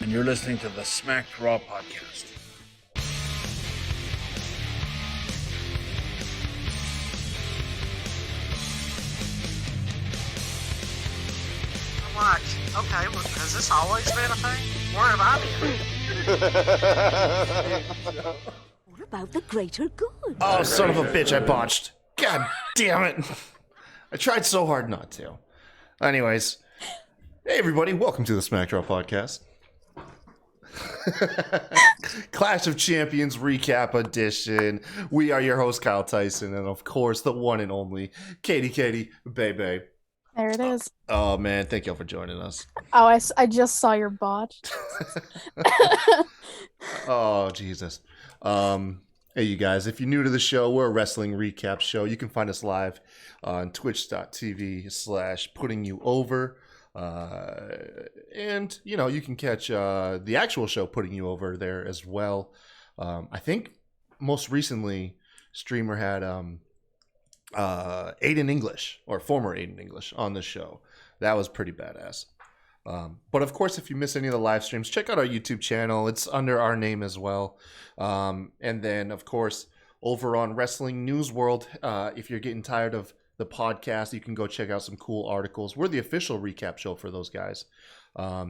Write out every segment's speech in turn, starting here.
and you're listening to the Smacked Raw podcast. What? Okay, well, has this always been a thing? Where have I been? What about the greater good? Oh, son of a bitch, I botched. God damn it. I tried so hard not to. Anyways, hey everybody, welcome to the Smack Raw podcast. Clash of Champions recap edition. We are your host, Kyle Tyson, and of course, the one and only Katie Bebe. There it is. Oh man, thank y'all for joining us. Oh, I just saw your botch. Oh, Jesus. Hey, you guys, if you're new to the show, we're a wrestling recap show. You can find us live on twitch.tv/puttingyouover. And, you know, you can catch the actual show Putting You Over there as well. I think most recently, Streamer had Aiden English, or former Aiden English, on the show. That was pretty badass. But of course, if you miss any of the live streams, check out our YouTube channel. It's under our name as well. And then, of course, over on Wrestling News World, if you're getting tired of the podcast, you can go check out some cool articles. We're the official recap show for those guys.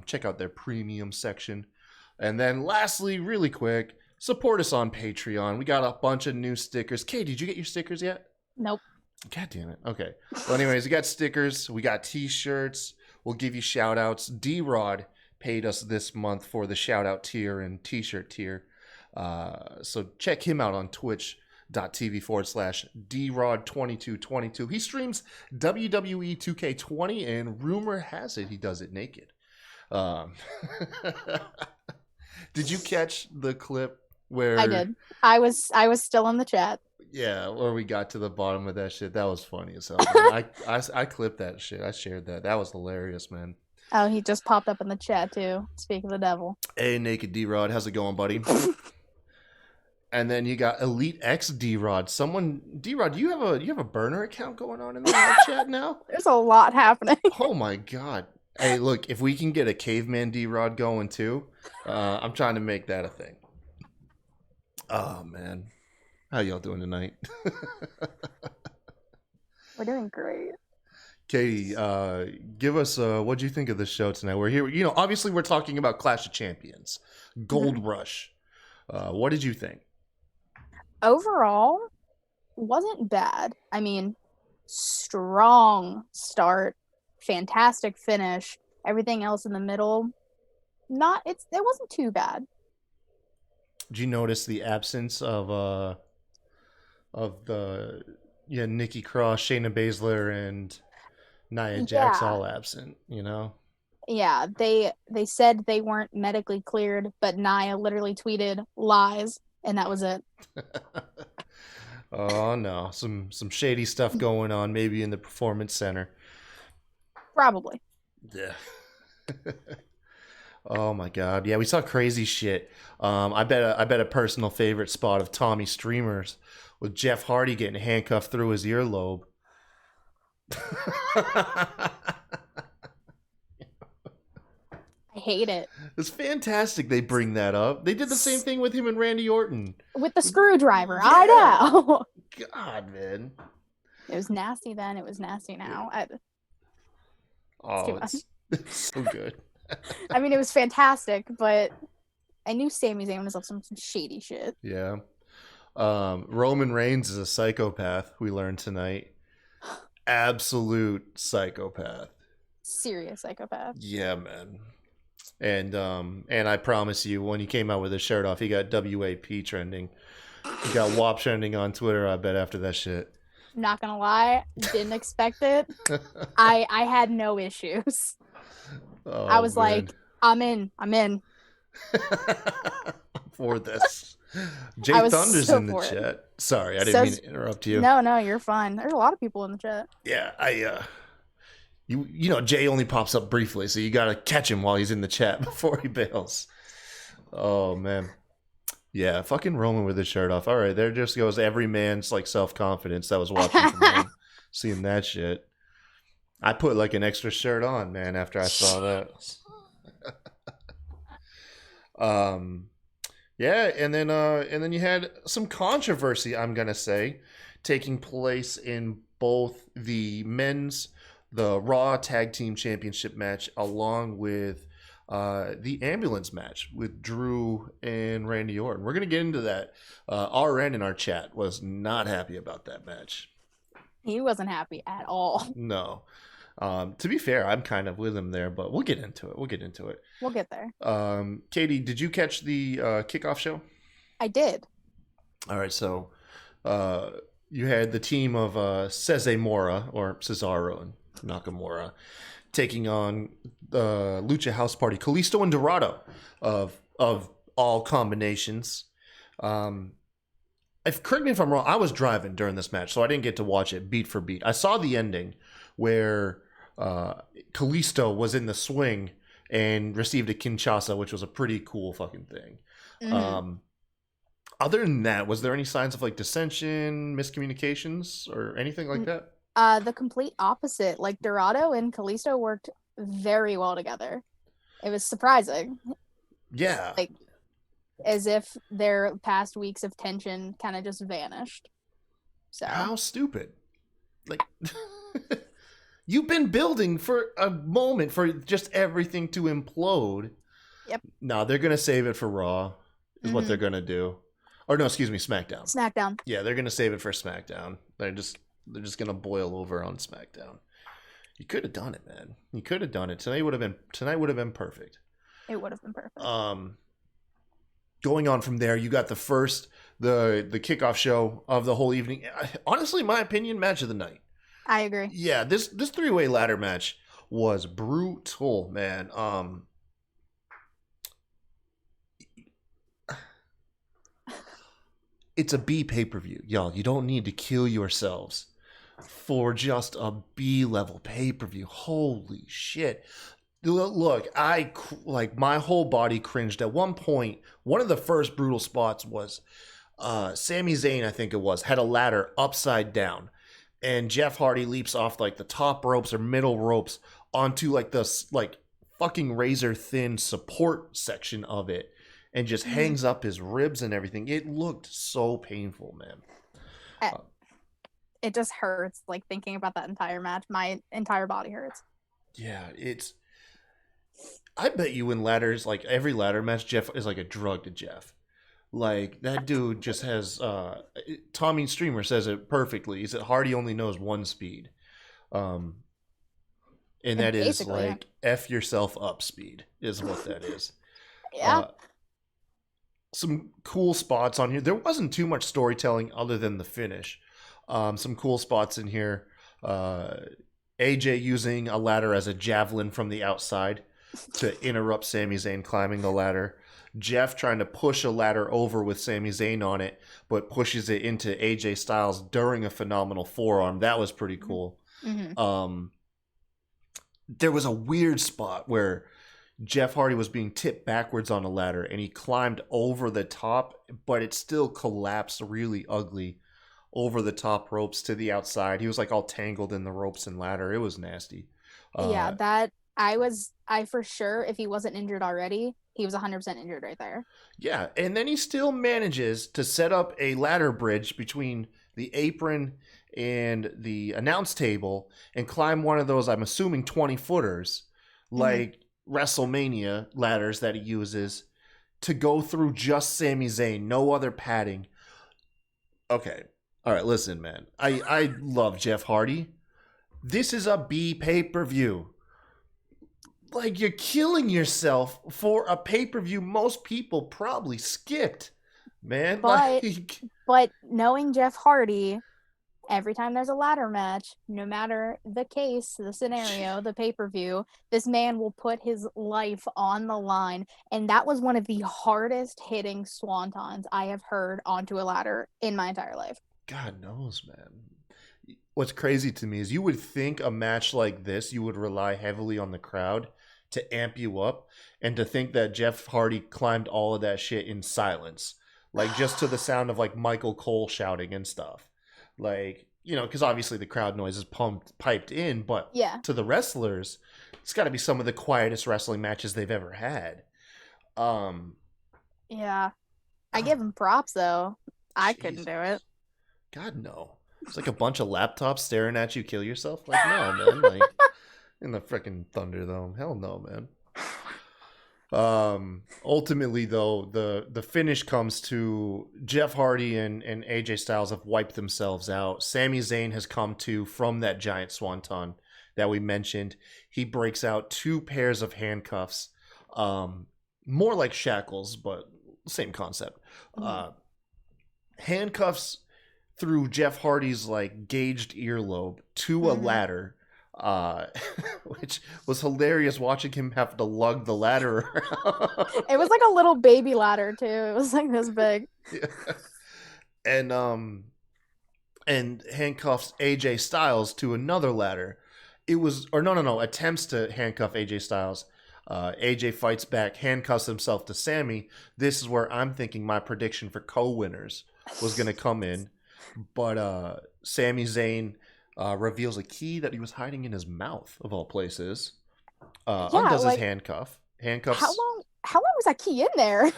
Check out their premium section. And then lastly, really quick, support us on Patreon. We got a bunch of new stickers. Kay, did you get your stickers yet? Nope. God damn it. Okay. Well, anyways, we got stickers. We got t-shirts. We'll give you shout outs. D-Rod paid us this month for the shout out tier and t-shirt tier. So check him out on twitch.tv/DRod2222. He streams WWE 2K20 and rumor has it he does it naked. Did you catch the clip where I did. I was still in the chat. Yeah, where we got to the bottom of that shit? That was funny as hell. I clipped that shit. I shared that. That was hilarious, man. Oh, he just popped up in the chat too. Speak of the devil. Hey, Naked D-Rod, how's it going, buddy? And then you got Elite X D-Rod. D-Rod, do you have a burner account going on in the live chat now? There's a lot happening. Oh my god. Hey, look, if we can get a Caveman D-Rod going too, I'm trying to make that a thing. Oh man. How y'all doing tonight? We're doing great. Katie, give us what'd you think of the show tonight? We're here, you know, obviously we're talking about Clash of Champions, Gold Rush. What did you think? Overall, wasn't bad. I mean, strong start, fantastic finish. Everything else in the middle, it wasn't too bad. Did you notice the absence of Nikki Cross, Shayna Baszler, and Nia Jax all absent, you know? Yeah, they said they weren't medically cleared, but Nia literally tweeted lies, and that was it. Oh no, some shady stuff going on, maybe in the Performance Center. Probably. Yeah. Oh my god, yeah, we saw crazy shit. I bet a personal favorite spot of Tommy Streamer's with Jeff Hardy getting handcuffed through his earlobe. I hate it. It's fantastic they bring that up. They did the same thing with him and Randy Orton. With the screwdriver, Yeah. I know. God, man. It was nasty then, it was nasty now. Oh, it's so good. I mean, it was fantastic, but I knew Sami Zayn was up some shady shit. Yeah. Roman Reigns is a psychopath, we learned tonight. Absolute psychopath. Serious psychopath. Yeah, man. And I promise you, when he came out with his shirt off, he got WAP trending. He got WAP trending on Twitter, I bet, after that shit. Not gonna lie, didn't expect it. I had no issues. Oh, I was man. like, I'm in. For this. Jay I was Thunder's so in the for it. chat. Sorry, I didn't mean to interrupt you. No, you're fine. There's a lot of people in the chat. Yeah, you know, Jay only pops up briefly, so you gotta catch him while he's in the chat before he bails. Oh man. Yeah, fucking Roman with his shirt off. All right, there just goes every man's like self-confidence that was watching from home, seeing that shit. I put like an extra shirt on, man, after I saw that. Um, yeah, and then you had some controversy, I'm gonna say, taking place in both the Raw Tag Team Championship match, along with the ambulance match with Drew and Randy Orton. We're gonna get into that. RN in our chat was not happy about that match. He wasn't happy at all. No. To be fair, I'm kind of with him there, but we'll get into it. We'll get there. Katie, did you catch the kickoff show? I did. All right, so you had the team of Cesaro or Cesaro and Nakamura taking on the Lucha House Party, Kalisto and Dorado of all combinations. Correct me if I'm wrong, I was driving during this match, so I didn't get to watch it beat for beat. I saw the ending where Kalisto was in the swing and received a Kinshasa, which was a pretty cool fucking thing. Mhm. Other than that, was there any signs of like dissension, miscommunications, or anything like that? The complete opposite. Like Dorado and Kalisto worked very well together. It was surprising, Yeah. like as if their past weeks of tension kind of just vanished. So How stupid. Like, you've been building for a moment for just everything to implode. Yep. No, they're going to save it for Raw, is what Mhm. they're going to do. Or no, excuse me, SmackDown. SmackDown. Yeah, they're going to save it for SmackDown. They're just going to boil over on SmackDown. You could have done it, man. You could have done it. Tonight would have been perfect. It would have been perfect. Going on from there, you got the kickoff show of the whole evening. Honestly, in my opinion, match of the night. I agree. Yeah, this three-way ladder match was brutal, man. It's a B pay-per-view, y'all. You don't need to kill yourselves for just a B level pay-per-view. Holy shit. Look, my whole body cringed at one point. One of the first brutal spots was Sami Zayn, I think it was, had a ladder upside down, and Jeff Hardy leaps off like the top ropes or middle ropes onto like this like fucking razor thin support section of it, and just hangs up his ribs and everything. It looked so painful, man. It just hurts, like thinking about that entire match. My entire body hurts. Yeah, I bet you in ladders, like every ladder match, Jeff is like a drug to Jeff. Like that dude just has. Tommy Streamer says it perfectly. He said Hardy only knows one speed, and that is Basically, like F yourself up speed is what that is. Yeah. Some cool spots on here. There wasn't too much storytelling other than the finish. Some cool spots in here. AJ using a ladder as a javelin from the outside to interrupt Sami Zayn climbing the ladder. Jeff trying to push a ladder over with Sami Zayn on it, but pushes it into AJ Styles during a phenomenal forearm. That was pretty cool. Mhm. There was a weird spot where Jeff Hardy was being tipped backwards on a ladder and he climbed over the top, but it still collapsed really ugly over the top ropes to the outside. He was like all tangled in the ropes and ladder. It was nasty. Yeah, that I for sure, if he wasn't injured already, he was 100% injured right there. Yeah, and then he still manages to set up a ladder bridge between the apron and the announce table and climb one of those, I'm assuming 20-footers, like WrestleMania ladders that he uses to go through just Sami Zayn, no other padding. Okay. All right, listen, man. I love Jeff Hardy. This is a B pay-per-view. Like, you're killing yourself for a pay-per-view most people probably skipped, man. But- Like, But knowing Jeff Hardy, every time there's a ladder match, no matter the case, the scenario, the pay-per-view, this man will put his life on the line. And that was one of the hardest hitting swantons I have heard onto a ladder in my entire life. God knows, man. What's crazy to me is you would think a match like this, you would rely heavily on the crowd to amp you up, and to think that Jeff Hardy climbed all of that shit in silence, like just to the sound of like Michael Cole shouting and stuff. Like, you know, because obviously the crowd noise is piped in, but Yeah. to the wrestlers, it's got to be some of the quietest wrestling matches they've ever had. Yeah. I give him props though. I Jesus. couldn't do it. God, no. It's like a bunch of laptops staring at you kill yourself. Like, no, man. Like, in the freaking Thunderdome. Hell no, man. Ultimately, though, the finish comes to Jeff Hardy and AJ Styles have wiped themselves out. Sami Zayn has come to from that giant swanton that we mentioned. He breaks out 2 pairs of handcuffs, more like shackles, but same concept. Handcuffs through Jeff Hardy's like gauged earlobe to a ladder, which was hilarious watching him have to lug the ladder around. It was like a little baby ladder too. It was like this big. Yeah. And handcuffs AJ Styles to another ladder. It was no, attempts to handcuff AJ Styles. AJ fights back, handcuffs himself to Sammy. This is where I'm thinking my prediction for co-winners was going to come in. But Sami Zayn reveals a key that he was hiding in his mouth, of all places. Undoes his handcuffs. How long was that key in there?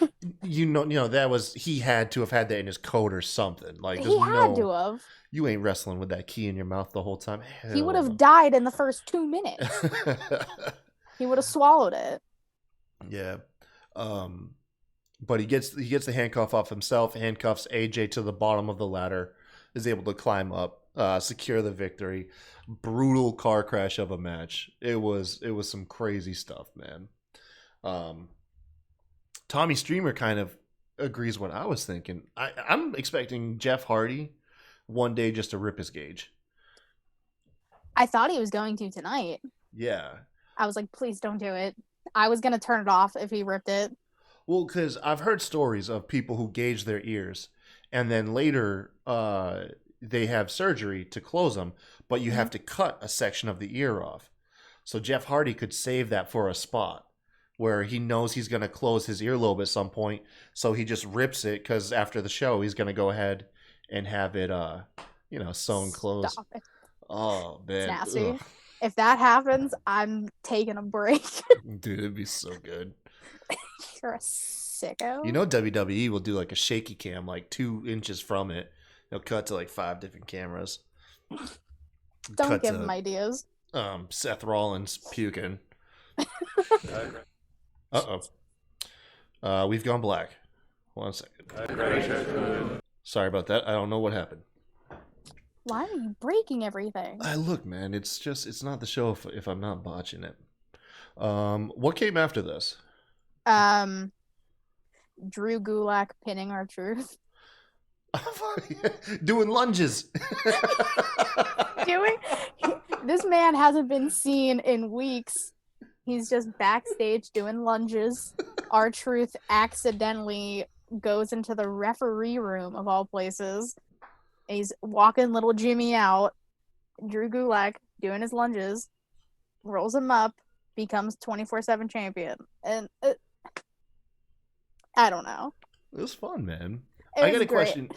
You know that was he had to have had that in his coat or something. Like He had to have. You ain't wrestling with that key in your mouth the whole time. He would Hell have died in the first 2 minutes. no. He would have swallowed it. Yeah. But he gets the handcuff off himself, handcuffs AJ to the bottom of the ladder, is able to climb up, secure the victory. Brutal car crash of a match. It was some crazy stuff, man. Tommy Streamer kind of agrees what I was thinking. I'm expecting Jeff Hardy one day just to rip his gauge. I thought he was going to tonight. Yeah. I was like, please don't do it. I was going to turn it off if he ripped it. Well, because I've heard stories of people who gauge their ears and then later they have surgery to close them, but you have to cut a section of the ear off. So Jeff Hardy could save that for a spot where he knows he's going to close his earlobe at some point. So he just rips it because after the show, he's going to go ahead and have it, sewn closed. Stop it. Oh, man. It's nasty. Ugh. If that happens, I'm taking a break. Dude, it'd be so good. You're a sicko. You know WWE will do like a shaky cam like 2 inches from it. They'll cut to like 5 different cameras. Don't give him ideas. Seth Rollins puking. We've gone black. 1 second. Sorry about that. I don't know what happened. Why are you breaking everything? Look, man, it's not the show if I'm not botching it. What came after this? Drew Gulak pinning R-Truth. Doing lunges. This man hasn't been seen in weeks. He's just backstage doing lunges. R-Truth accidentally goes into the referee room of all places. He's walking little Jimmy out. Drew Gulak doing his lunges, rolls him up, becomes 24/7 champion. And I don't know. It was fun, man. I got a question.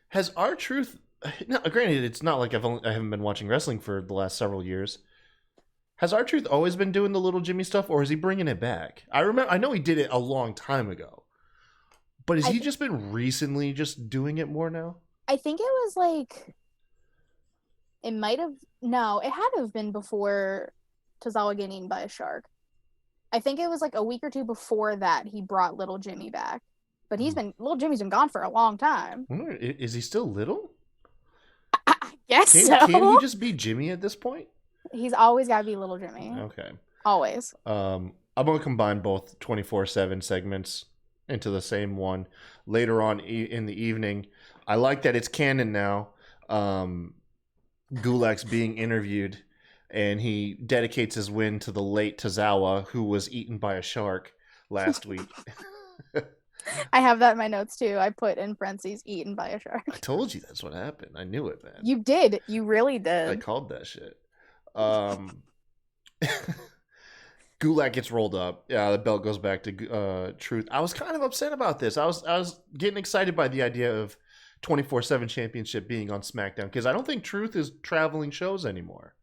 Has R-Truth... Now, granted, it's not like I haven't been watching wrestling for the last several years. Has R-Truth always been doing the little Jimmy stuff, or is he bringing it back? I know he did it a long time ago. But has he just been recently just doing it more now? I think it was like... It might have... No, it had to have been before Tozawa getting eaten by a shark. I think it was like a week or two before that he brought little Jimmy back. But little Jimmy's been gone for a long time. Is he still little? I guess so. Can he just be Jimmy at this point? He's always got to be little Jimmy. Okay. Always. I'm going to combine both 24/7 segments into the same one later on in the evening. I like that it's canon now. Gulak's being interviewed, and he dedicates his win to the late Tozawa, who was eaten by a shark last week. I have that in my notes too. I put in parentheses, eaten by a shark. I told you that's what happened. I knew it, man. You did. You really did. I called that shit. Gulak gets rolled up. Yeah, the belt goes back to Truth. I was kind of upset about this. I was getting excited by the idea of 24/7 championship being on SmackDown because I don't think Truth is traveling shows anymore.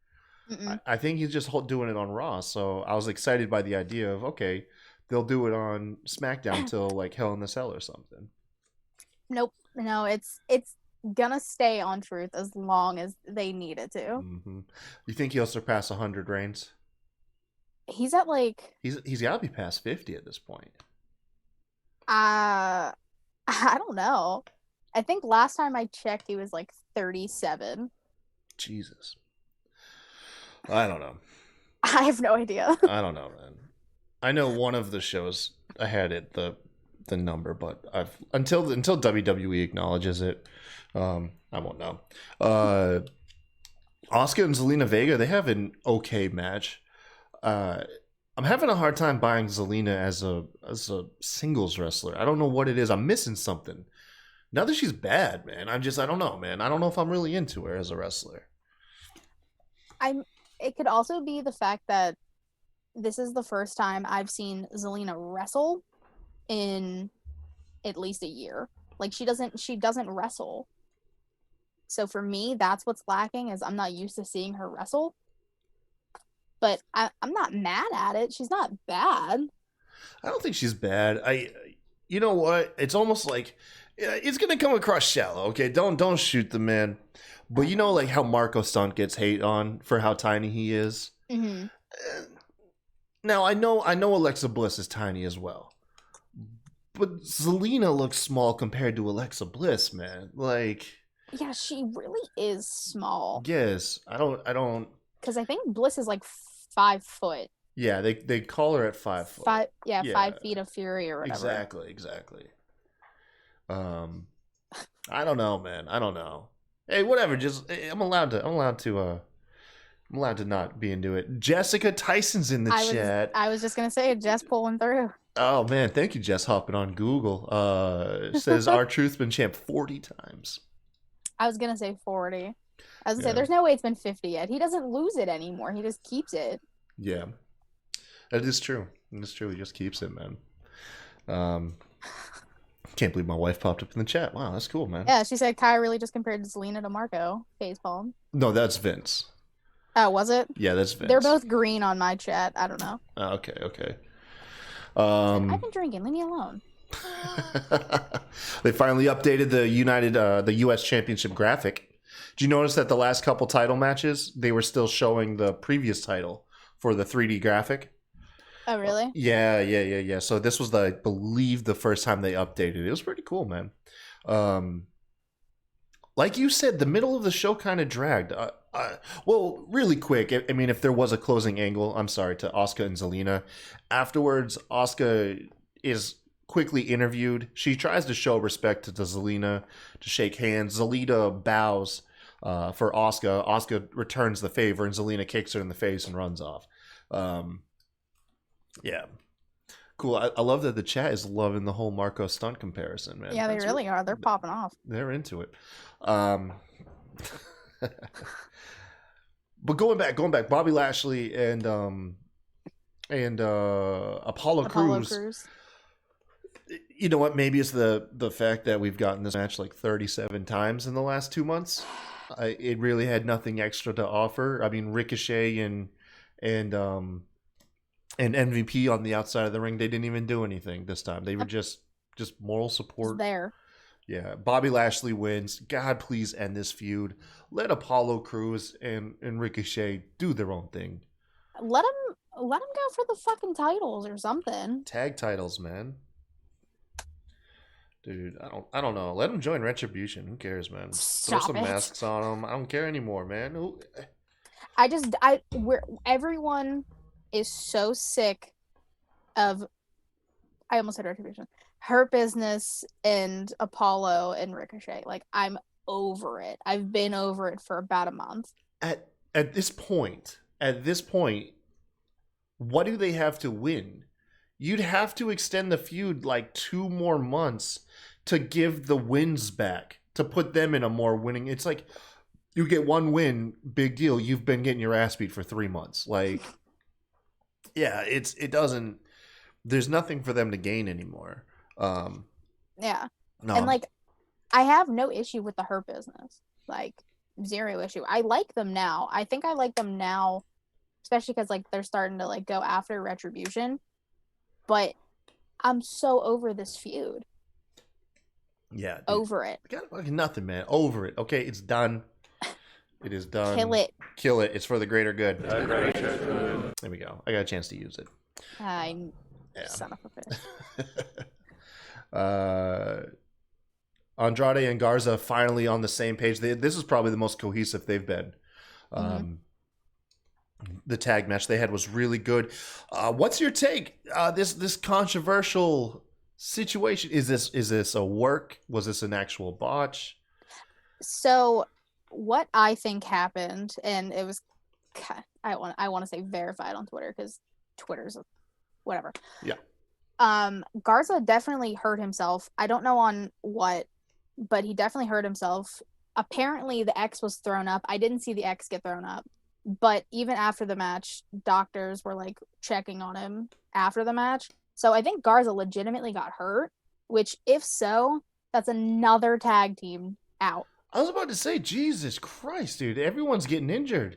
I think he's just doing it on Raw. So I was excited by the idea of, okay, they'll do it on SmackDown till like Hell in the Cell or something. Nope. No, it's gonna stay on Truth as long as they need it to. Hmm. You think he'll surpass 100 reigns? He's at like He's got to be past 50 at this point. I don't know. I think last time I checked he was like 37. Jesus. I don't know. I have no idea. I don't know, man. I know one of the shows I had it the number, but until WWE acknowledges it, I won't know. Asuka and Zelina Vega, they have an okay match. I'm having a hard time buying Zelina as a singles wrestler. I don't know what it is. I'm missing something. Now that she's bad, man, I don't know, man. I don't know if I'm really into her as a wrestler. It could also be the fact that this is the first time I've seen Zelina wrestle in at least a year. Like she doesn't wrestle. So for me, that's what's lacking is I'm not used to seeing her wrestle. But I'm not mad at it. She's not bad. I don't think she's bad. You know what? It's almost like it's gonna come across shallow. Okay, don't shoot the man. But you know, like how Marco Stunt gets hate on for how tiny he is. Mm-hmm. Now I know Alexa Bliss is tiny as well, but Zelina looks small compared to Alexa Bliss, man. Like, yeah, she really is small. Yes, I don't. Because I think Bliss is like 5 foot. Yeah, they call her at 5 foot. 5 feet of fury or whatever. Exactly. I don't know, man. I don't know. Hey, whatever. Just I'm allowed to not be into it. Jessica Tyson's in the chat. I was just gonna say Jess pulling through. Oh man, thank you, Jess, hopping on Google. Says R-Truth's been champ 40 times. I was gonna say 40. I was gonna say there's no way it's been 50 yet. He doesn't lose it anymore. He just keeps it. Yeah, that is true. It's true. He just keeps it, man. Can't believe my wife popped up in the chat. Wow, that's cool, man. Yeah, she said Kai really just compared Zelina to Marco. Facepalm. No, that's Vince. Oh, was it? Yeah, that's Vince. They're both green on my chat. I don't know. Oh, okay. I've been drinking. Leave me alone. They finally updated the U.S. Championship graphic. Did you notice that the last couple title matches, they were still showing the previous title for the 3D graphic? Oh, really? Yeah. So this was, I believe, the first time they updated it. It was pretty cool, man. Like you said, the middle of the show kind of dragged. Well, really quick, I mean, if there was a closing angle, I'm sorry, to Asuka and Zelina. Afterwards, Asuka is quickly interviewed. She tries to show respect to Zelina, to shake hands. Zelina bows for Asuka. Asuka returns the favor, and Zelina kicks her in the face and runs off. Yeah. Cool. I love that the chat is loving the whole Marco Stunt comparison, man. Yeah, they really are. They're popping off. They're into it. But going back, Bobby Lashley and Apollo Crews. You know what? Maybe it's the fact that we've gotten this match like 37 times in the last 2 months. It really had nothing extra to offer. I mean, Ricochet and MVP on the outside of the ring, they didn't even do anything this time. They were just moral support. Just there. Yeah, Bobby Lashley wins. God, please end this feud. Let Apollo Crews and Ricochet do their own thing. Let him go for the fucking titles or something. Tag titles, man. Dude, I don't know. Let them join Retribution. Who cares, man? Stop Throw some it. masks on them. I don't care anymore, man. Everyone is so sick of, I almost said Retribution, Hurt Business and Apollo and Ricochet. Like, I'm over it. I've been over it for about a month. At this point, what do they have to win? You'd have to extend the feud like 2 more months to give the wins back, to put them in a more winning. It's like you get 1 win, big deal. You've been getting your ass beat for 3 months. Like, yeah, it doesn't. There's nothing for them to gain anymore. Yeah. No. And like, I have no issue with the Hurt Business. Like, 0 issue. I like them now. I think I like them now, especially because like they're starting to like go after Retribution. but I'm so over this feud. Yeah, dude. Over it. I got fucking nothing, man. Over it. Okay, it's done. It is done. Kill it. Kill it. It's for the greater good. There we go. I got a chance to use it. Son of a bitch. Andrade and Garza finally on the same page. This is probably the most cohesive they've been. The tag match they had was really good. What's your take? This controversial situation, is this a work? Was this an actual botch? So what I think happened, and it was, I want to say verified on Twitter because Twitter's whatever. Yeah. Garza definitely hurt himself. I don't know on what, but he definitely hurt himself. Apparently the X was thrown up. I didn't see the X get thrown up, but even after the match, doctors were like checking on him after the match. So I think Garza legitimately got hurt, which if so, that's another tag team out. I was about to say, Jesus Christ, dude. Everyone's getting injured.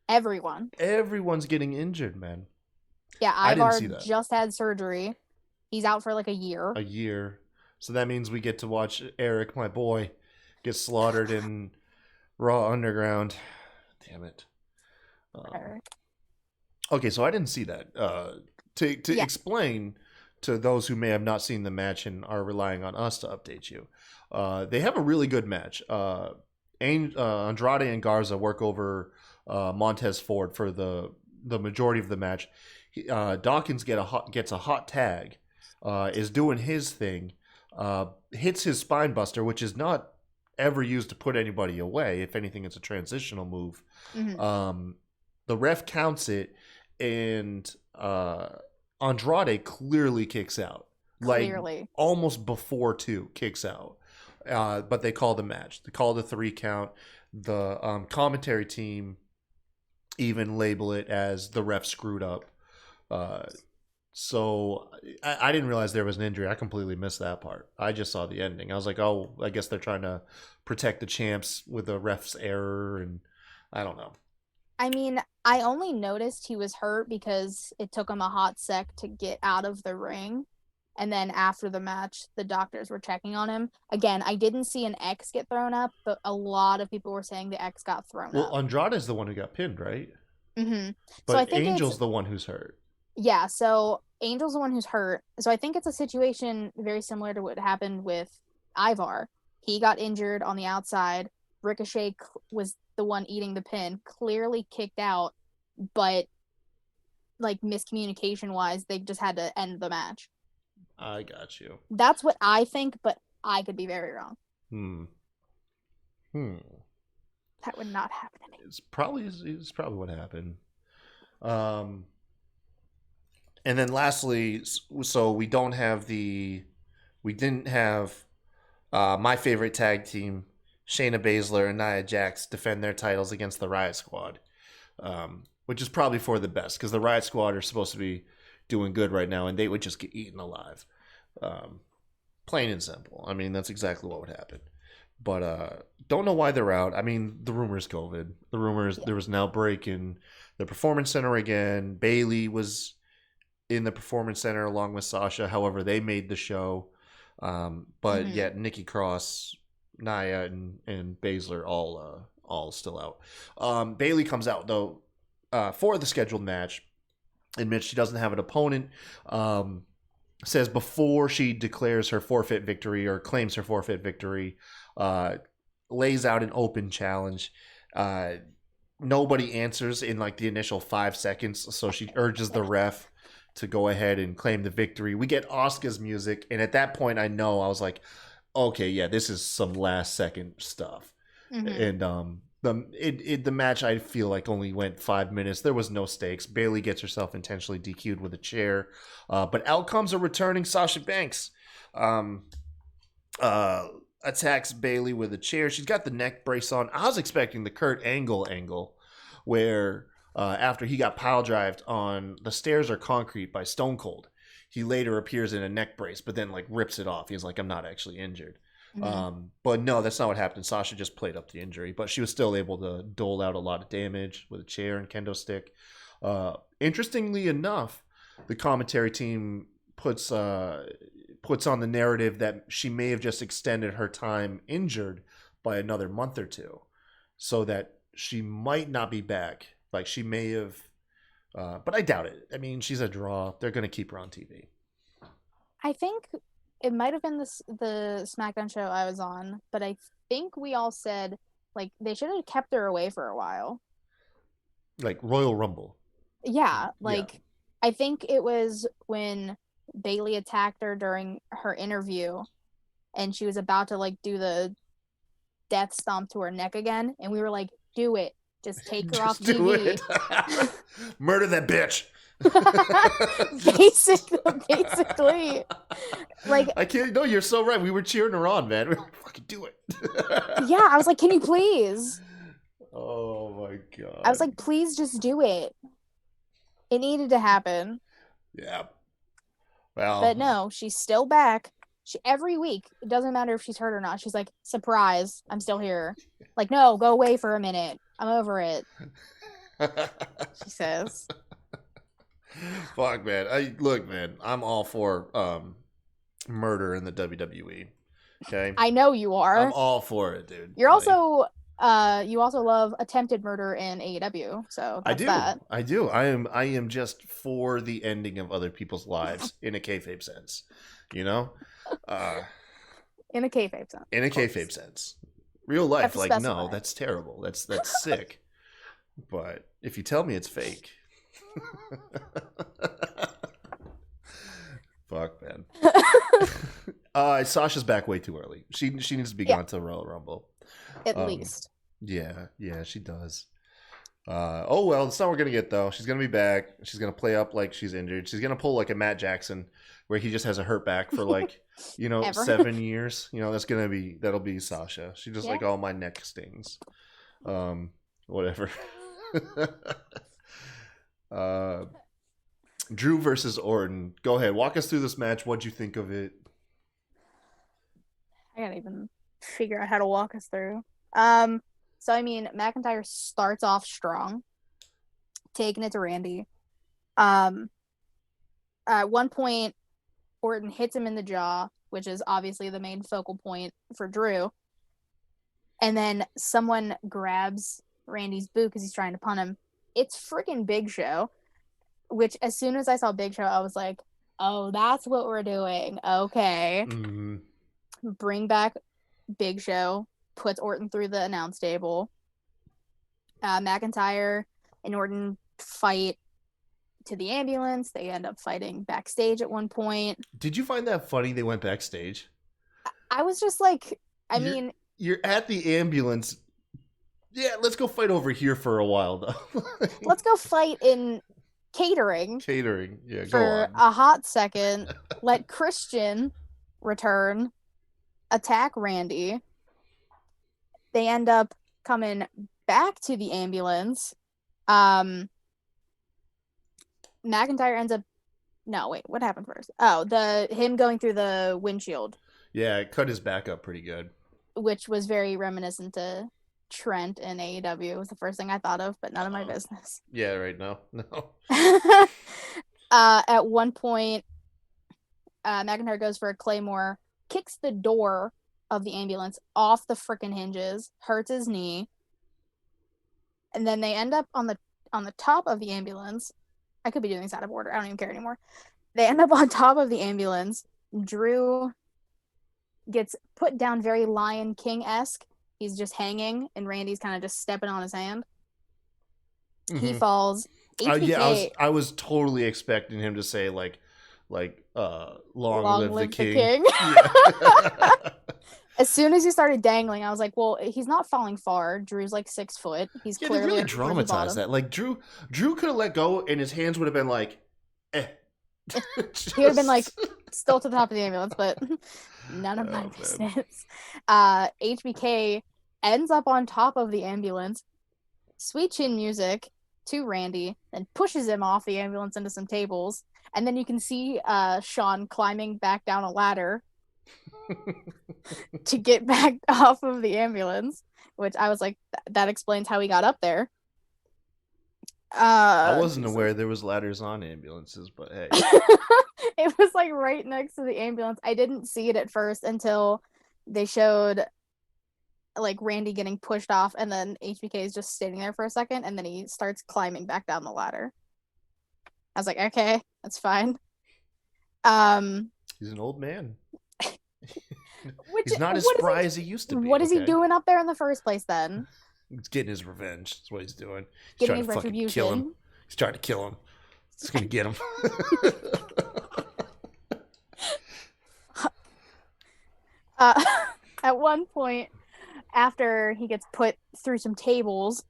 Everyone's getting injured, man. Yeah, I didn't Ivar see that. just had surgery. He's out for like a year. A year. So that means we get to watch Eric, my boy, get slaughtered in Raw Underground. Damn it. Eric. Okay, so I didn't see that. To explain to those who may have not seen the match and are relying on us to update you, they have a really good match. Andrade and Garza work over Montez Ford for the majority of the match. Dawkins gets a hot tag, is doing his thing, hits his spine buster, which is not ever used to put anybody away. If anything, it's a transitional move. Mm-hmm. The ref counts it, and Andrade clearly kicks out. Clearly. Like almost before 2 kicks out. But they call the match. They call the 3 count. The commentary team even label it as the ref screwed up. So I didn't realize there was an injury. I completely missed that part. I just saw the ending. I was like, oh, I guess they're trying to protect the champs with a ref's error, and I don't know. I mean, I only noticed he was hurt because it took him a hot sec to get out of the ring. And then after the match, the doctors were checking on him. Again, I didn't see an X get thrown up, but a lot of people were saying the X got thrown up. Well, Andrade's the one who got pinned, right? Mm-hmm. But so I think Angel's the one who's hurt. Yeah, so Angel's the one who's hurt. So I think it's a situation very similar to what happened with Ivar. He got injured on the outside. Ricochet was the one eating the pin, clearly kicked out, but like miscommunication wise, they just had to end the match. I got you. That's what I think, but I could be very wrong. That would not happen to me. It's probably what happened. And then lastly, so we didn't have my favorite tag team, Shayna Baszler and Nia Jax, defend their titles against the Riot Squad, which is probably for the best because the Riot Squad are supposed to be doing good right now, and they would just get eaten alive. Plain and simple. I mean, that's exactly what would happen. But don't know why they're out. I mean, the rumor's COVID. The rumors there was an outbreak in the Performance Center again. Bayley was in the Performance Center along with Sasha. However, they made the show. But yet Nikki Cross, Nia, and Baszler all still out. Bayley comes out though for the scheduled match. Admits she doesn't have an opponent. Says before she declares her forfeit victory or claims her forfeit victory, lays out an open challenge. Nobody answers in like the initial 5 seconds, so she urges the ref to go ahead and claim the victory. We get Asuka's music, and at that point I was like, okay, yeah, this is some last second stuff. And the match I feel like only went 5 minutes. There was no stakes. Bayley gets herself intentionally DQ'd with a chair, but out comes a returning Sasha Banks. Attacks Bayley with a chair. She's got the neck brace on. I was expecting the Kurt Angle where after he got pile drived on the stairs or concrete by Stone Cold, he later appears in a neck brace, but then like rips it off. He's like, I'm not actually injured. But no, that's not what happened. Sasha just played up the injury, but she was still able to dole out a lot of damage with a chair and kendo stick. Interestingly enough, the commentary team puts on the narrative that she may have just extended her time injured by another month or two, so that she might not be back. Like she may have, but I doubt it. I mean, she's a draw. They're going to keep her on TV. I think it might have been the SmackDown show I was on, but I think we all said like they should have kept her away for a while. Like Royal Rumble. Yeah, like I think it was when Bailey attacked her during her interview and she was about to like do the death stomp to her neck again, and we were like, do it. Just take her off do TV. it. Murder that bitch. Basically. Like I can't. No, you're so right. We were cheering her on, man. We were like, fucking do it. yeah, I was like, can you please? Oh my god. I was like, please just do it. It needed to happen. Yeah. Well. But no, she's still back. She every week, it doesn't matter if she's hurt or not. She's like, surprise, I'm still here. Like, no, go away for a minute. I'm over it. She says. Fuck, man. Look, man. I'm all for murder in the WWE. Okay. I know you are. I'm all for it, dude. You're also you also love attempted murder in AEW, so that's that. I do. I am just for the ending of other people's lives in a kayfabe sense. You know? In a kayfabe sense. In a kayfabe sense. Real life, like, specify. no, that's terrible. That's sick. But if you tell me it's fake. Fuck, man. Sasha's back way too early. She needs to be gone to Royal Rumble. At least. Yeah, she does. Oh well, that's not what we're gonna get though. She's gonna be back. She's gonna play up like she's injured. She's gonna pull like a Matt Jackson, where he just has a hurt back for like 7 years. That'll be Sasha. She just like, all my neck stings. Whatever. Drew versus Orton. Go ahead, walk us through this match. What'd you think of it? I can't even figure out how to walk us through. So I mean, McIntyre starts off strong, taking it to Randy. At one point, Orton hits him in the jaw, which is obviously the main focal point for Drew. And then someone grabs Randy's boot because he's trying to pun him. It's freaking Big Show, which as soon as I saw Big Show, I was like, oh, that's what we're doing. Okay. Mm-hmm. Bring back Big Show, puts Orton through the announce table. McIntyre and Orton fight to the ambulance. They end up fighting backstage at one point. Did you find that funny they went backstage? I was just like, you're at the ambulance. Yeah, let's go fight over here for a while, though. Let's go fight in catering. Yeah, go for on. a hot second. Let Christian return, attack Randy. They end up coming back to the ambulance. McIntyre ends up. No, wait, what happened first? Oh, him going through the windshield. Yeah, it cut his back up pretty good. Which was very reminiscent to Trent in AEW. It was the first thing I thought of, but none of my business. Yeah, right. No. At one point, McIntyre goes for a Claymore, kicks the door of the ambulance off the freaking hinges, hurts his knee, and then they end up on the top of the ambulance. I could be doing this out of order. I don't even care anymore. They end up on top of the ambulance. Drew gets put down very Lion King-esque. He's just hanging, and Randy's kind of just stepping on his hand. Mm-hmm. He falls. HBK, I was totally expecting him to say like long live the king. Yeah. As soon as he started dangling, I was like, well, he's not falling far. Drew's like 6 foot. He's clearly they really dramatized that. Like Drew could have let go, and his hands would have been like, eh. He would have been like still to the top of the ambulance, but none of my business. HBK ends up on top of the ambulance. Sweet chin music to Randy, then pushes him off the ambulance into some tables, and then you can see Shawn climbing back down a ladder to get back off of the ambulance, which I was like, that explains how he got up there. I wasn't aware there was ladders on ambulances, but hey. It was like right next to the ambulance. I didn't see it at first until they showed like Randy getting pushed off, and then HBK is just standing there for a second, and then he starts climbing back down the ladder. I was like, okay, that's fine. He's an old man. Which, He's not as spry as he used to be. What is he doing up there in the first place then? He's getting his revenge. That's what he's doing. He's Getting trying his to fucking retribution. kill him. He's trying to kill him. It's gonna get him. At one point, after he gets put through some tables,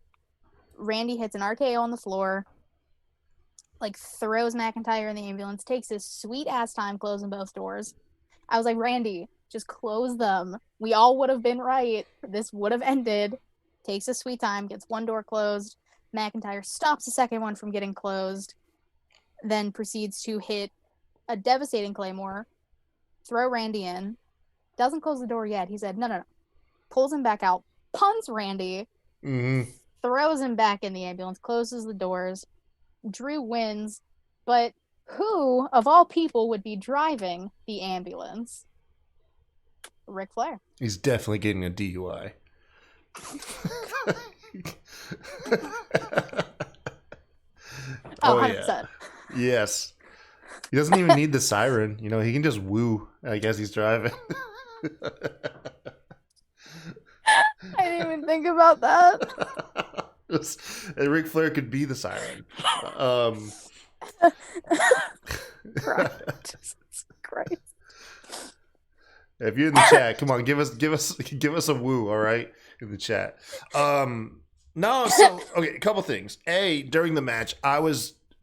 Randy hits an RKO on the floor, like throws McIntyre in the ambulance, takes his sweet ass time closing both doors. I was like, Randy, just close them. We all would have been right. This would have ended. Takes his sweet time, gets one door closed. McIntyre stops the second one from getting closed, then proceeds to hit a devastating Claymore, throw Randy in. Doesn't close the door yet. He said, no. Pulls him back out, punts Randy, throws him back in the ambulance, closes the doors. Drew wins, but who, of all people, would be driving the ambulance? Ric Flair. He's definitely getting a DUI. Oh, 100%. Yeah. Yes. He doesn't even need the siren. You know, he can just woo, I guess he's driving. I didn't even think about that. And Ric Flair could be the siren. Jesus Christ. If you're in the chat, come on, give us a woo, all right, in the chat. No, so okay, a couple things. During the match,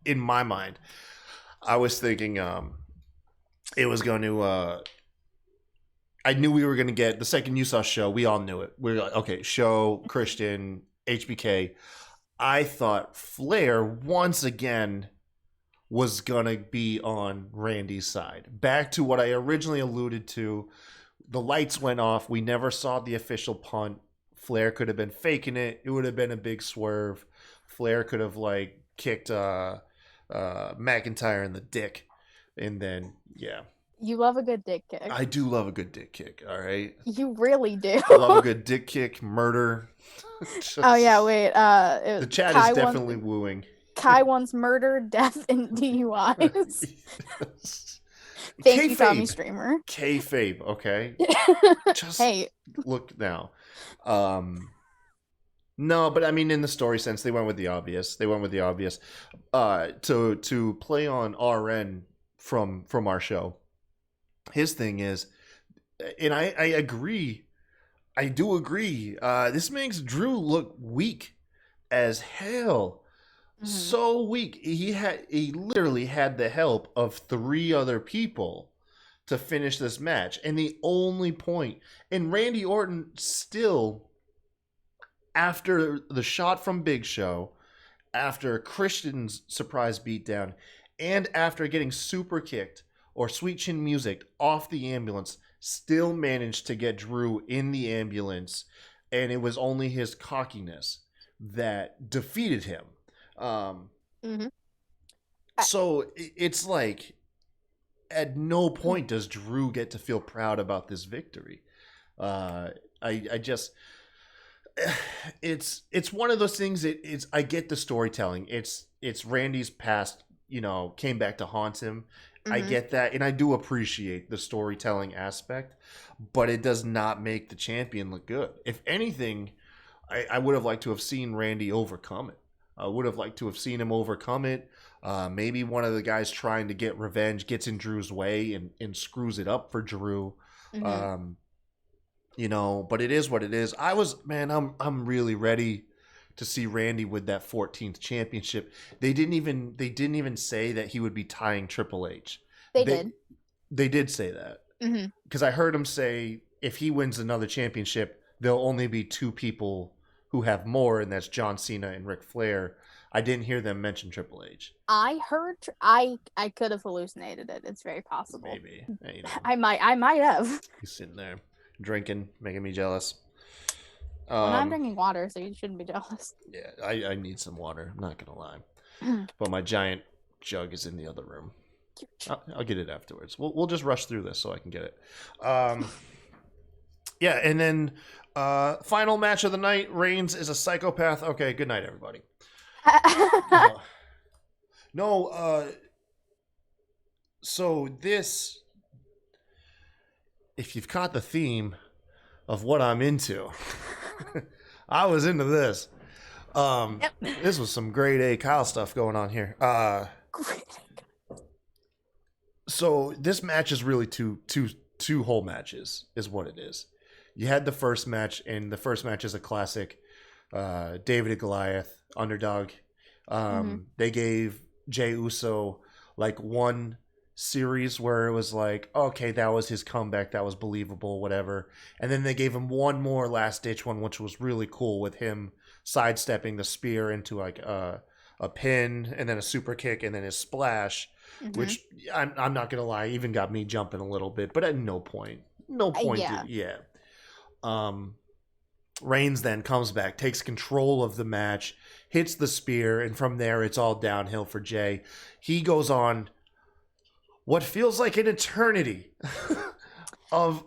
in my mind, I was thinking it was going to. I knew we were going to get the second you saw Show. We all knew it. We were like, okay, Show, Christian, HBK. I thought Flair once again was going to be on Randy's side. Back to what I originally alluded to. The lights went off. We never saw the official punt. Flair could have been faking it. It would have been a big swerve. Flair could have like kicked McIntyre in the dick. And then, yeah. You love a good dick kick. I do love a good dick kick, all right? You really do. I love a good dick kick, murder. Oh, yeah, wait. The chat Kai is definitely wooing. Kai wants murder, death, and DUIs. Yes. Thank you, Tommy Streamer. Kayfabe, okay? Just hey. Look now. No, but I mean, in the story sense, they went with the obvious. To play on RN from our show. His thing is, and I agree. I do agree. This makes Drew look weak as hell. Mm-hmm. So weak. He literally had the help of 3 other people to finish this match. And the only point, and Randy Orton still, after the shot from Big Show, after Christian's surprise beatdown, and after getting super kicked or sweet chin music off the ambulance, still managed to get Drew in the ambulance. And it was only his cockiness that defeated him. So it's like, at no point does Drew get to feel proud about this victory. I just, it's one of those things. I get the storytelling. It's Randy's past, came back to haunt him. Mm-hmm. I get that, and I do appreciate the storytelling aspect, but it does not make the champion look good. If anything, I would have liked to have seen Randy overcome it. I would have liked to have seen him overcome it. Maybe one of the guys trying to get revenge gets in Drew's way and screws it up for Drew. Mm-hmm. But it is what it is. I'm really ready to see Randy with that 14th championship. They didn't even say that he would be tying Triple H. They did. They did say that. Because I heard him say if he wins another championship, there'll only be 2 people who have more, and that's John Cena and Ric Flair. I didn't hear them mention Triple H. I heard. I could have hallucinated it. It's very possible. Maybe. I might have. He's sitting there drinking, making me jealous. Well, I'm drinking water, so you shouldn't be jealous. Yeah, I need some water. I'm not gonna lie, but my giant jug is in the other room. I'll get it afterwards. We'll just rush through this so I can get it. Yeah, and then final match of the night. Reigns is a psychopath. Okay, good night, everybody. No, so this, if you've caught the theme of what I'm into, I was into this. This was some grade A Kyle stuff going on here. So this match is really two whole matches is what it is. You had the first match, and the first match is a classic David and Goliath underdog. They gave Jey Uso like one series where it was like, okay, that was his comeback, that was believable, whatever. And then they gave him one more last ditch one, which was really cool, with him sidestepping the spear into like a pin, and then a super kick, and then his splash, which I'm not gonna lie, even got me jumping a little bit, but at no point. Yeah. Reigns then comes back, takes control of the match, hits the spear, and from there it's all downhill for Jey. He goes on what feels like an eternity of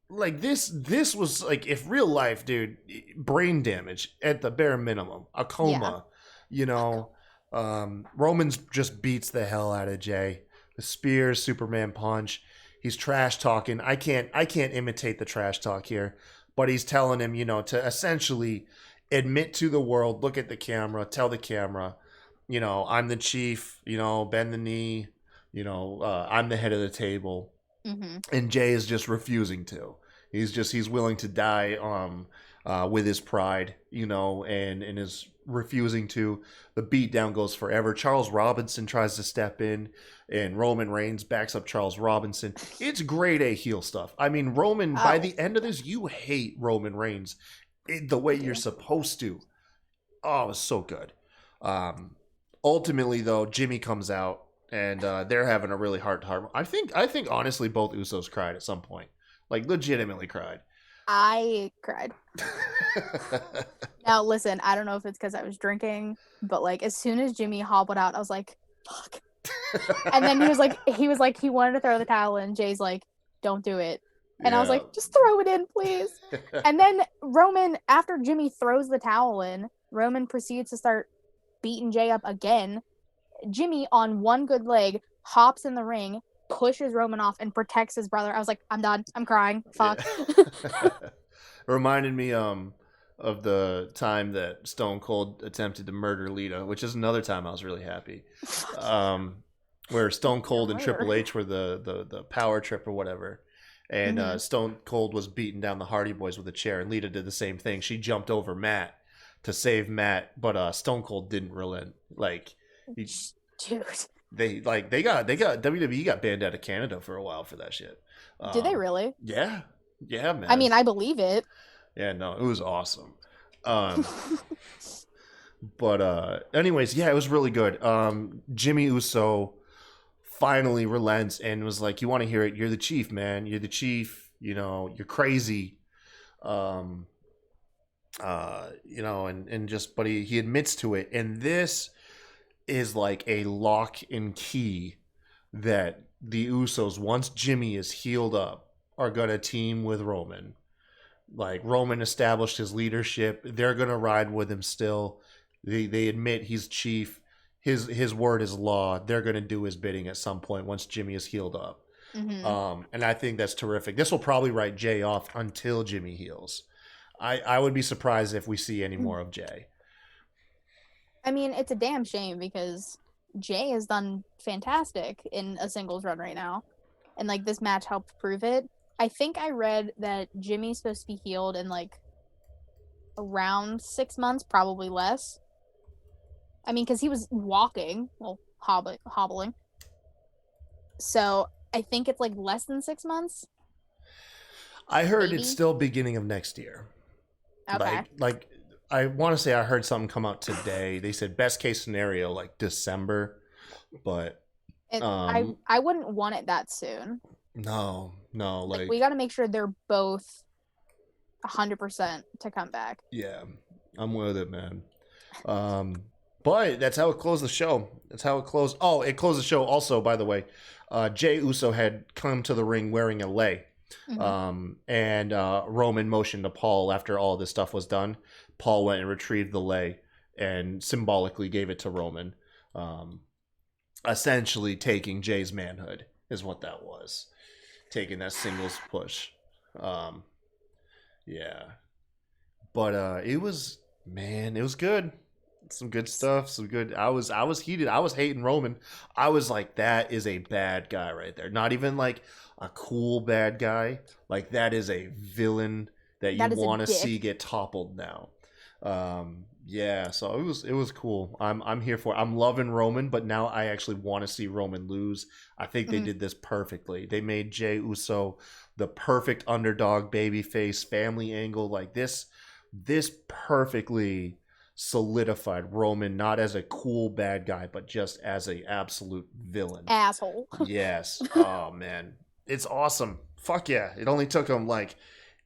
like this was like, if real life, dude, brain damage at the bare minimum, a coma, you know. Roman's just beats the hell out of Jey. The spear, Superman punch. He's trash talking. I can't imitate the trash talk here, but he's telling him, you know, to essentially admit to the world, look at the camera, tell the camera, you know, I'm the chief, you know, bend the knee, you know, I'm the head of the table. And Jey is just refusing to. He's willing to die with his pride, you know, and is refusing to. The beatdown goes forever. Charles Robinson tries to step in, and Roman Reigns backs up Charles Robinson. It's grade A heel stuff. I mean, Roman, by the end of this, you hate Roman Reigns the way you're supposed to. Oh, it's so good. Ultimately, though, Jimmy comes out, and they're having a really heart-to-heart. I think honestly, both Usos cried at some point. Like, legitimately cried. I cried. Now, listen, I don't know if it's because I was drinking, but like as soon as Jimmy hobbled out, I was like, fuck. And then he was like, he wanted to throw the towel in. Jay's like, don't do it. And I was like, just throw it in, please. And then Roman, after Jimmy throws the towel in, Roman proceeds to start beating Jay up again. Jimmy, on one good leg, hops in the ring, pushes Roman off, and protects his brother. I was like, I'm done. I'm crying. Fuck. Yeah. Reminded me of the time that Stone Cold attempted to murder Lita, which is another time I was really happy. Where Stone Cold and Triple H were the power trip or whatever. And Stone Cold was beating down the Hardy Boys with a chair, and Lita did the same thing. She jumped over Matt to save Matt, but Stone Cold didn't relent. Like, dude, they got WWE got banned out of Canada for a while for that shit. Did they really? Yeah, man. I mean, I believe it. Yeah, no, it was awesome. But anyways, yeah, it was really good. Jimmy Uso finally relents and was like, you want to hear it? You're the chief, man. You're the chief. You know, you're crazy. You know, and just, but he admits to it. And this is like a lock and key that the Usos, once Jimmy is healed up, are going to team with Roman. Like, Roman established his leadership. They're going to ride with him still. They admit he's chief. His word is law. They're going to do his bidding at some point once Jimmy is healed up. And I think that's terrific. This will probably write Jay off until Jimmy heals. I would be surprised if we see any more of Jay. I mean, it's a damn shame because Jay has done fantastic in a singles run right now. And, like, this match helped prove it. I think I read that Jimmy's supposed to be healed in, like, around 6 months, probably less. I mean, because he was walking, well, hobbling. So I think it's, like, less than 6 months. I heard Maybe? It's still beginning of next year. Okay. Like I want to say I heard something come out today. They said best case scenario, like December. But I wouldn't want it that soon. No, like we got to make sure they're both 100% to come back. Yeah, I'm with it, man. But that's how it closed the show. That's how it closed. Oh, it closed the show also, by the way. Jey Uso had come to the ring wearing a lei. And Roman motioned to Paul after all this stuff was done. Paul went and retrieved the lei and symbolically gave it to Roman. Essentially taking Jay's manhood is what that was. Taking that singles push. Yeah. But it was good. Some good stuff. Some good. I was heated. I was hating Roman. I was like, that is a bad guy right there. Not even like a cool bad guy. Like that is a villain that you want to see get toppled now. Yeah. So it was cool. I'm here for it. I'm loving Roman, but now I actually want to see Roman lose. I think they did this perfectly. They made Jey Uso the perfect underdog babyface family angle. Like this perfectly solidified Roman not as a cool bad guy, but just as a absolute villain. Asshole. Yes. Oh man, it's awesome. Fuck yeah! It only took him like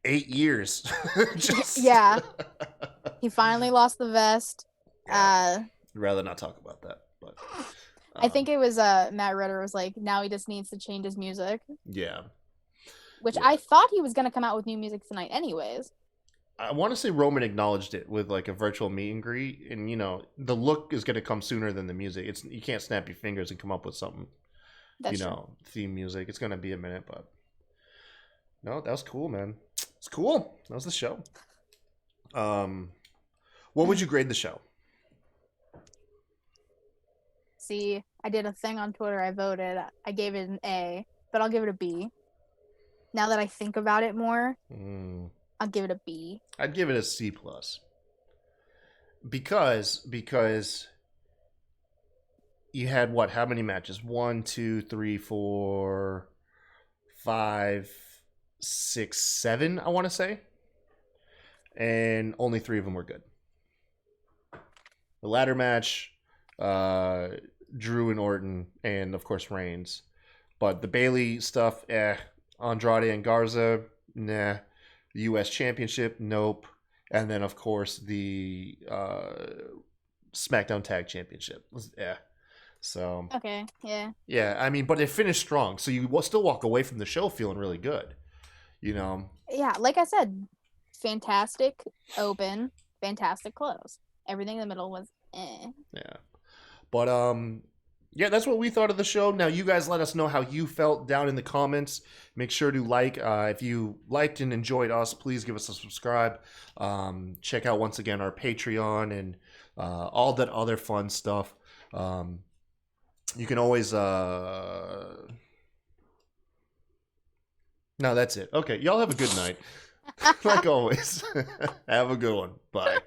8 years. Yeah. He finally lost the vest. Yeah. I'd rather not talk about that, but I think it was Matt Ritter was like, now he just needs to change his music. Yeah. Which I thought he was gonna come out with new music tonight, anyways. I want to say Roman acknowledged it with like a virtual meet and greet, and the look is going to come sooner than the music. You can't snap your fingers and come up with something, That's true. Theme music. It's going to be a minute, but no, that was cool, man. It's cool. That was the show. What would you grade the show? See, I did a thing on Twitter. I voted. I gave it an A, but I'll give it a B. Now that I think about it more. I'll give it a B. I'd give it a C+. Because you had what? How many matches? 1, 2, 3, 4, 5, 6, 7, I want to say. And only 3 of them were good. The ladder match, Drew and Orton, and of course Reigns. But the Bayley stuff, Andrade and Garza, nah. The U.S. Championship, nope. And then, of course, the SmackDown Tag Championship. So. Okay, yeah. Yeah, I mean, but it finished strong. So you still walk away from the show feeling really good. Yeah, like I said, fantastic open, fantastic close. Everything in the middle was eh. Yeah. But, yeah, that's what we thought of the show. Now, you guys let us know how you felt down in the comments. Make sure to like. If you liked and enjoyed us, please give us a subscribe. Check out, once again, our Patreon and all that other fun stuff. You can always... No, that's it. Okay, y'all have a good night. Like always. Have a good one. Bye.